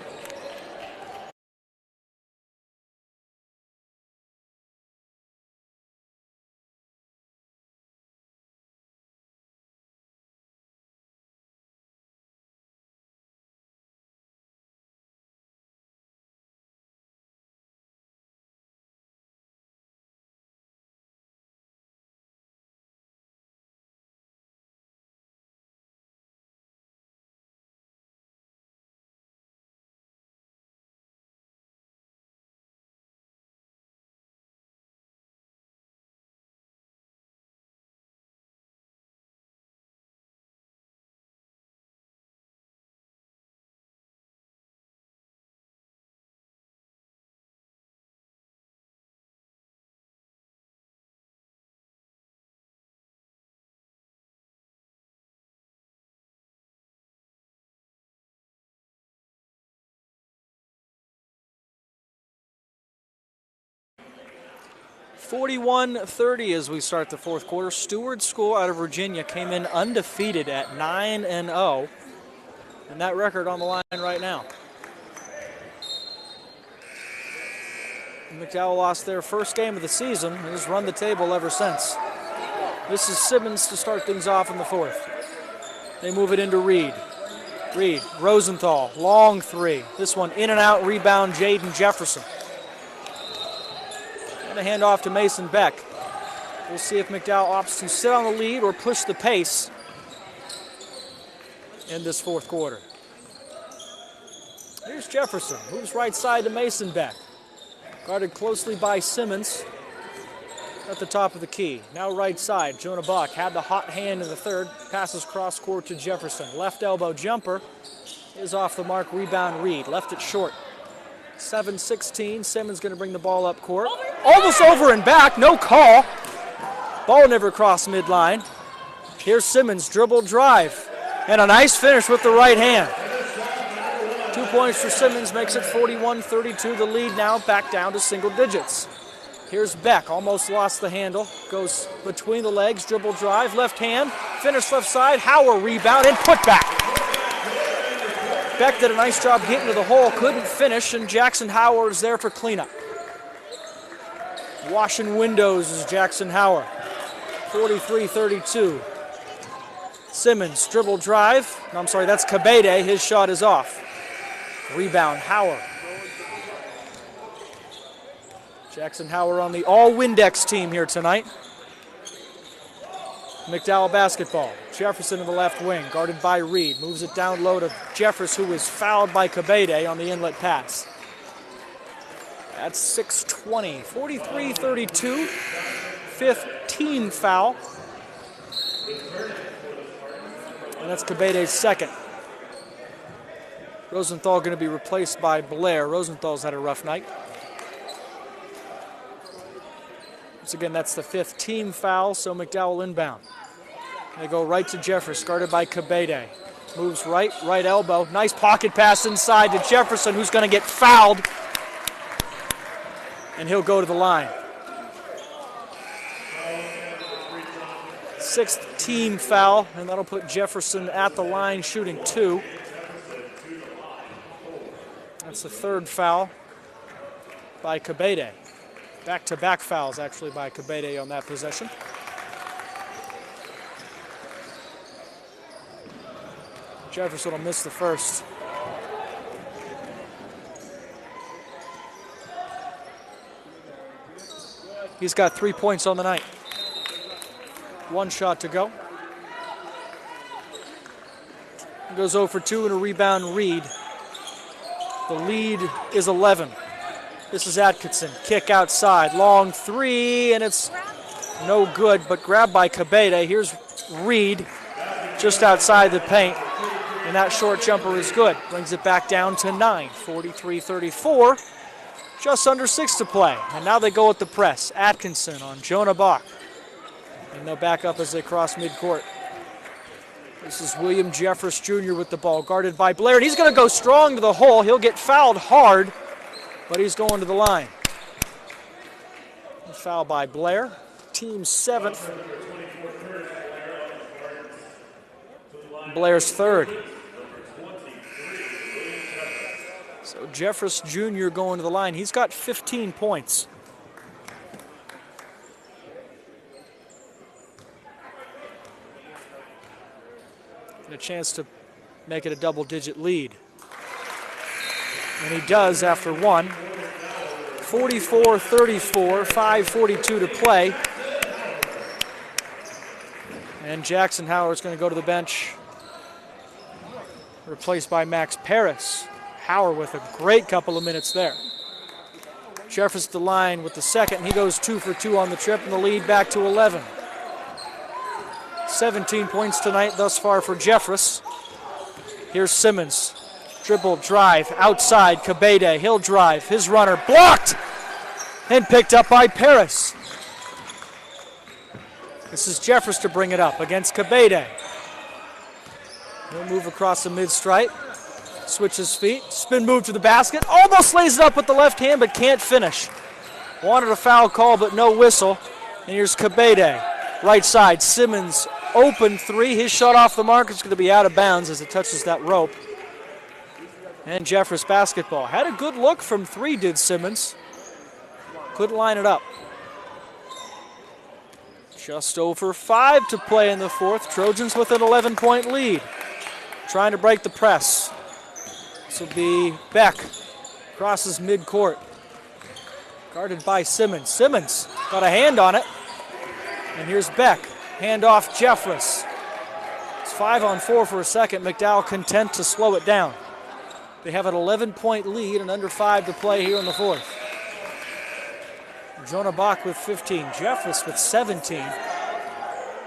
(41-30) as we start the fourth quarter. Steward School out of Virginia came in undefeated at 9-0, and that record on the line right now. McDowell lost their first game of the season and has run the table ever since. This is Simmons to start things off in the fourth. They move it into Reed. Reed, Rosenthal, long 3. This one in and out, rebound Jaden Jefferson. And a handoff to Mason Beck. We'll see if McDowell opts to sit on the lead or push the pace in this fourth quarter. Here's Jefferson, moves right side to Mason Beck. Guarded closely by Simmons at the top of the key. Now right side, Jonah Bock had the hot hand in the third. Passes cross court to Jefferson. Left elbow jumper is off the mark. Rebound Reed. Left it short. 7-16. Simmons going to bring the ball up court. Almost over and back. No call. Ball never crossed midline. Here's Simmons. Dribble drive. And a nice finish with the right hand. 2 points for Simmons makes it 41-32. The lead now back down to single digits. Here's Beck, almost lost the handle. Goes between the legs, dribble drive, left hand, finish left side. Hauer rebound and put back. Beck did a nice job getting to the hole, couldn't finish, and Jackson Hauer is there for cleanup. Washing windows is Jackson Hauer. 43-32. Simmons, dribble drive. No, I'm sorry, that's Kabede. His shot is off. Rebound, Hauer. Jackson Hauer on the all-Windex team here tonight. McDowell basketball. Jefferson in the left wing, guarded by Reed. Moves it down low to Jeffress, who is fouled by Kabede on the inlet pass. That's 6:20, 43-32. Fifth team foul. And that's Kabede's second. Rosenthal going to be replaced by Blair. Rosenthal's had a rough night. Once again, that's the fifth team foul, so McDowell inbound. They go right to Jeffress, guarded by Kabede. Moves right elbow. Nice pocket pass inside to Jefferson, who's going to get fouled. And he'll go to the line. Sixth team foul, and that'll put Jefferson at the line shooting 2. That's the third foul by Kabede. Back-to-back fouls, actually, by Kabede on that possession. Jefferson will miss the first. He's got 3 points on the night. 1 shot to go. He goes 0 for 2 and a rebound, Reed. The lead is 11. This is Atkinson. Kick outside. Long 3, and it's no good, but grabbed by Kabede. Here's Reed just outside the paint, and that short jumper is good. Brings it back down to 9. 43-34. Just under 6 to play. And now they go with the press. Atkinson on Jonah Bock. And they'll back up as they cross midcourt. This is William Jeffress Jr. with the ball, guarded by Blair. And he's going to go strong to the hole. He'll get fouled hard, but he's going to the line. Foul by Blair. Team's 7th. Blair's 3rd. So Jeffress Jr. going to the line. He's got 15 points. And a chance to make it a double-digit lead. And he does after 1. 44-34, 5:42 to play. And Jackson Hauer is going to go to the bench, replaced by Max Paris. Hauer with a great couple of minutes there. Jeffress at the line with the second. He goes 2 for 2 on the trip, and the lead back to 11. 17 points tonight thus far for Jeffress. Here's Simmons. Dribble, drive, outside, Kabede. He'll drive. His runner blocked and picked up by Paris. This is Jeffress to bring it up against Kabede. He'll move across the mid-stripe. Switches feet. Spin move to the basket. Almost lays it up with the left hand, but can't finish. Wanted a foul call, but no whistle. And here's Kabede. Right side, Simmons, open 3. His shot off the mark is going to be out of bounds as it touches that rope. And Jeffress basketball. Had a good look from 3, did Simmons. Couldn't line it up. Just over 5 to play in the 4th. Trojans with an 11-point lead. Trying to break the press. This will be Beck. Crosses midcourt. Guarded by Simmons. Simmons got a hand on it. And here's Beck. Hand off Jeffress. It's 5-on-4 for a second. McDowell content to slow it down. They have an 11-point lead and under 5 to play here in the 4th. Jonah Bock with 15. Jeffress with 17.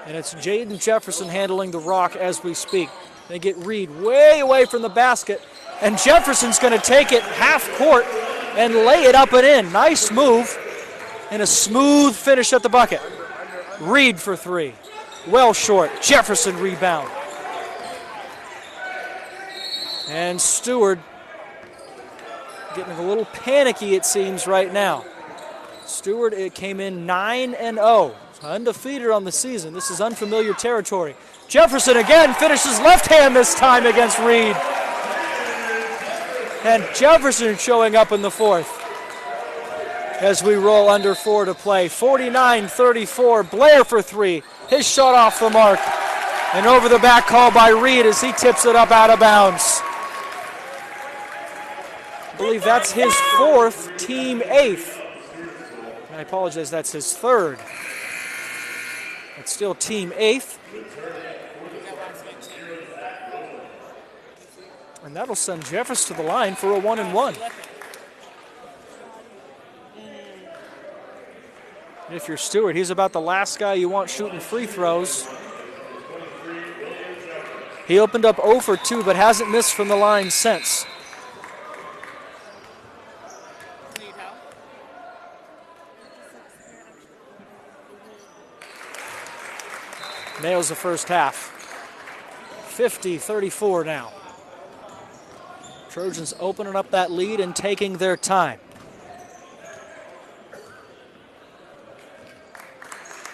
And it's Jaden Jefferson handling the rock as we speak. They get Reed way away from the basket. And Jefferson's going to take it half court and lay it up and in. Nice move and a smooth finish at the bucket. Reed for 3. Well short. Jefferson rebound. And Steward getting a little panicky, it seems, right now. Steward, it came in 9-0. Undefeated on the season. This is unfamiliar territory. Jefferson again finishes left hand this time against Reed. And Jefferson showing up in the 4th. As we roll under 4 to play. 49-34. Blair for 3. His shot off the mark. An over the back call by Reed as he tips it up out of bounds. I believe that's his fourth, team eighth. And I apologize, that's his third. It's still team eighth. And that'll send Jeffress to the line for a 1-and-1. If you're Steward, he's about the last guy you want shooting free throws. He opened up 0 for 2, but hasn't missed from the line since. Nails the first half. 50-34 now. Trojans opening up that lead and taking their time.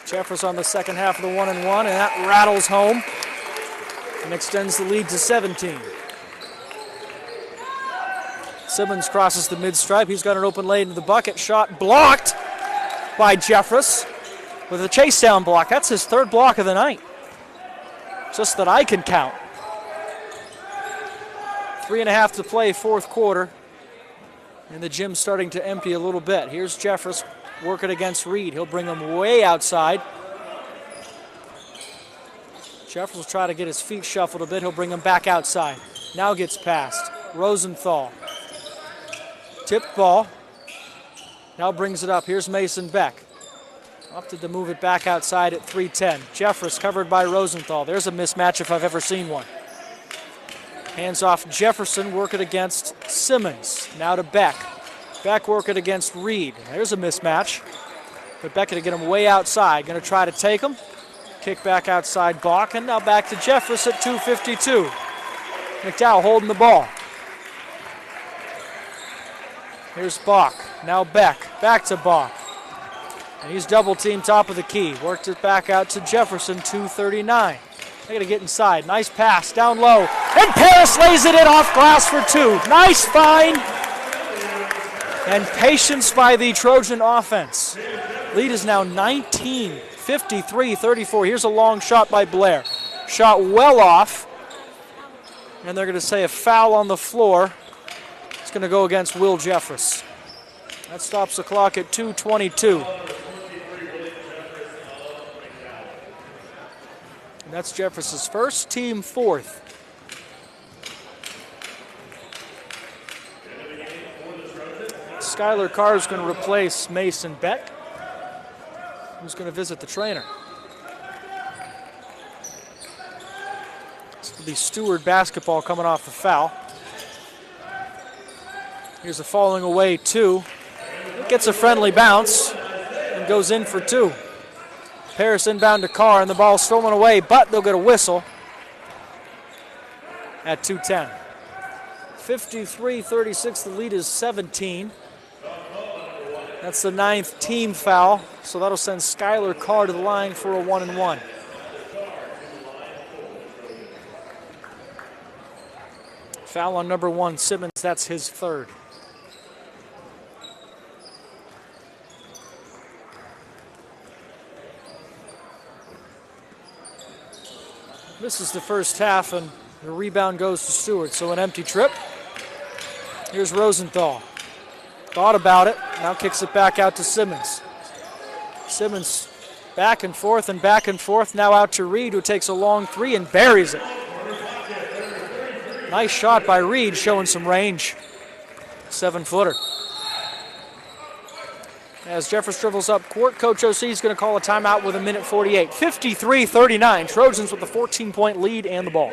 Jeffress on the second half of the 1-and-1, and that rattles home and extends the lead to 17. Simmons crosses the mid-stripe. He's got an open lane to the bucket. Shot blocked by Jeffress with a chase down block. That's his third block of the night. Just that I can count. 3.5 to play, fourth quarter. And the gym's starting to empty a little bit. Here's Jeffress working against Reed. He'll bring him way outside. Jeffress will try to get his feet shuffled a bit. He'll bring him back outside. Now gets past. Rosenthal. Tipped ball. Now brings it up. Here's Mason Beck. Opted to move it back outside at 3:10. Jeffress covered by Rosenthal. There's a mismatch if I've ever seen one. Hands off Jefferson, working against Simmons. Now to Beck. Beck working against Reed. There's a mismatch. But Beck to get him way outside. Going to try to take him. Kick back outside Bock. And now back to Jeffress at 2:52. McDowell holding the ball. Here's Bock. Now Beck. Back to Bock. And he's double teamed top of the key. Worked it back out to Jefferson, 2:39. They got to get inside. Nice pass down low. And Paris lays it in off glass for 2. Nice find. And patience by the Trojan offense. Lead is now 19, 53-34. Here's a long shot by Blair. Shot well off. And they're going to say a foul on the floor. It's going to go against Will Jeffress. That stops the clock at 2:22. And that's Jeffress's first, team fourth. Skylar Carr is going to replace Mason Beck, who's going to visit the trainer. This will be Steward basketball coming off the foul. Here's a falling away 2. It gets a friendly bounce and goes in for 2. Paris inbound to Carr, and the ball stolen away, but they'll get a whistle at 2:10. 53-36, the lead is 17. That's the 9th team foul, so that'll send Skylar Carr to the line for a 1-and-1. Foul on number 1, Simmons, that's his third. This is the first half, and the rebound goes to Steward, so an empty trip. Here's Rosenthal. Thought about it, now kicks it back out to Simmons. Simmons back and forth, now out to Reed, who takes a long 3 and buries it. Nice shot by Reed, showing some range. 7-footer. As Jeffress dribbles up court, Coach O.C. is going to call a timeout with 1:48. 53-39, Trojans with a 14-point lead and the ball.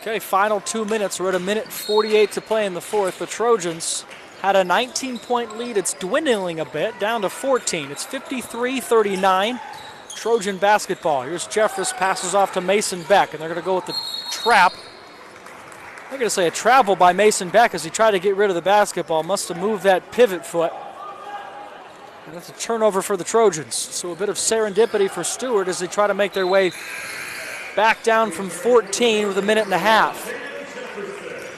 Okay, final 2 minutes. We're at 1:48 to play in the fourth. The Trojans had a 19-point lead. It's dwindling a bit, down to 14. It's 53-39. Trojan basketball. Here's Jeffress, passes off to Mason Beck, and they're going to go with the trap. They're going to say a travel by Mason Beck as he tried to get rid of the basketball. Must have moved that pivot foot. And that's a turnover for the Trojans. So a bit of serendipity for Steward as they try to make their way back down from 14 with 1.5 minutes.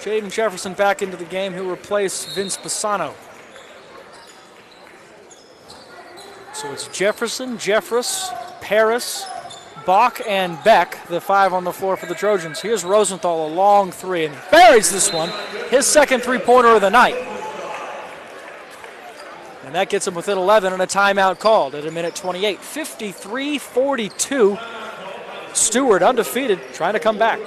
Jaden Jefferson back into the game. He'll replace Vince Pisano. So it's Jefferson, Jeffress, Paris, Bock, and Beck, the 5 on the floor for the Trojans. Here's Rosenthal, a long 3, and buries this one. His second three-pointer of the night. And that gets him within 11 and a timeout called at 1:28. 53-42. Steward undefeated, trying to come back.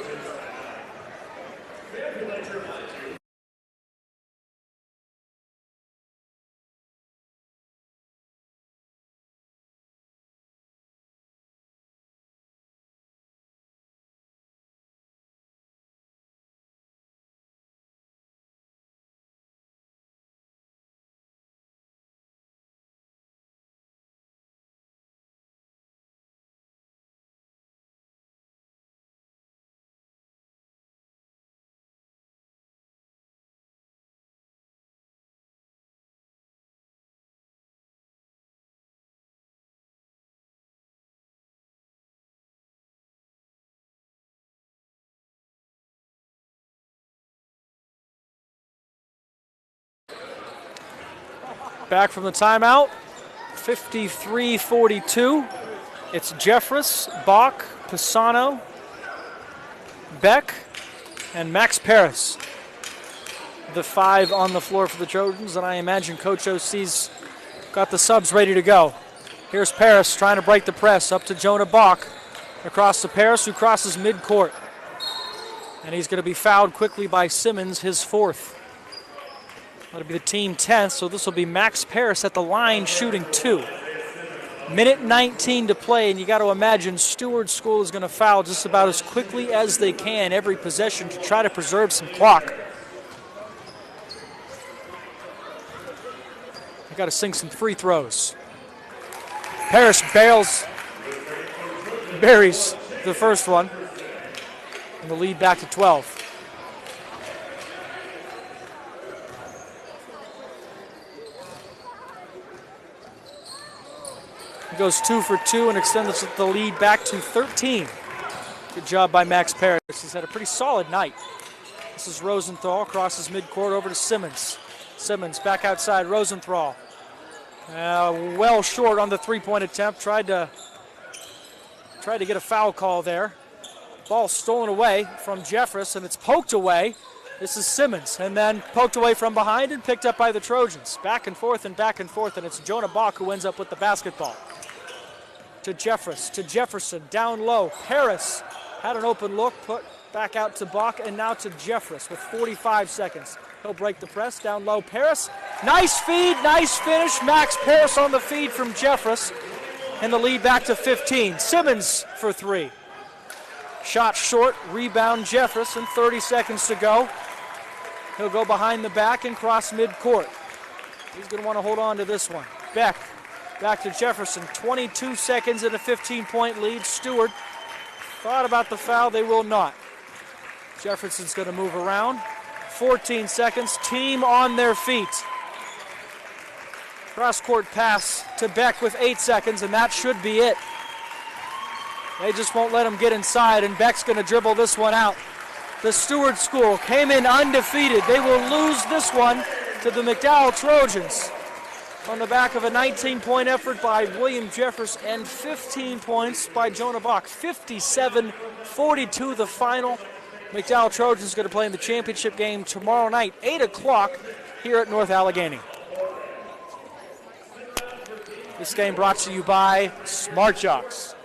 Back from the timeout, 53-42. It's Jeffress, Bock, Pisano, Beck, and Max Paris. The 5 on the floor for the Trojans, and I imagine Coach OC's got the subs ready to go. Here's Paris trying to break the press up to Jonah Bock. Across to Paris, who crosses midcourt. And he's going to be fouled quickly by Simmons, his 4th. That'll be the team 10th, so this will be Max Paris at the line shooting 2. 1:19 to play, and you got to imagine Steward School is going to foul just about as quickly as they can every possession to try to preserve some clock. You got to sink some free throws. Paris buries the first one, and the lead back to 12. He goes 2 for 2 and extends the lead back to 13. Good job by Max Paris. He's had a pretty solid night. This is Rosenthal, crosses midcourt over to Simmons. Simmons back outside Rosenthal. Well short on the three-point attempt. Tried to get a foul call there. Ball stolen away from Jeffress, and it's poked away. This is Simmons, and then poked away from behind and picked up by the Trojans. Back and forth, and it's Jonah Bock who ends up with the basketball. To Jeffress, to Jefferson, down low. Paris had an open look, put back out to Bock, and now to Jeffress with 45 seconds. He'll break the press, down low. Paris, nice feed, nice finish. Max Paris on the feed from Jeffress, and the lead back to 15. Simmons for 3. Shot short, rebound Jeffress, and 30 seconds to go. He'll go behind the back and cross midcourt. He's going to want to hold on to this one. Beck, back to Jefferson. 22 seconds and a 15-point lead. Steward thought about the foul. They will not. Jefferson's going to move around. 14 seconds. Team on their feet. Cross-court pass to Beck with 8 seconds, and that should be it. They just won't let him get inside, and Beck's going to dribble this one out. The Steward School came in undefeated. They will lose this one to the McDowell Trojans on the back of a 19-point effort by William Jeffress and 15 points by Jonah Bock. 57-42 the final. McDowell Trojans going to play in the championship game tomorrow night, 8 o'clock here at North Allegheny. This game brought to you by Smart Jocks.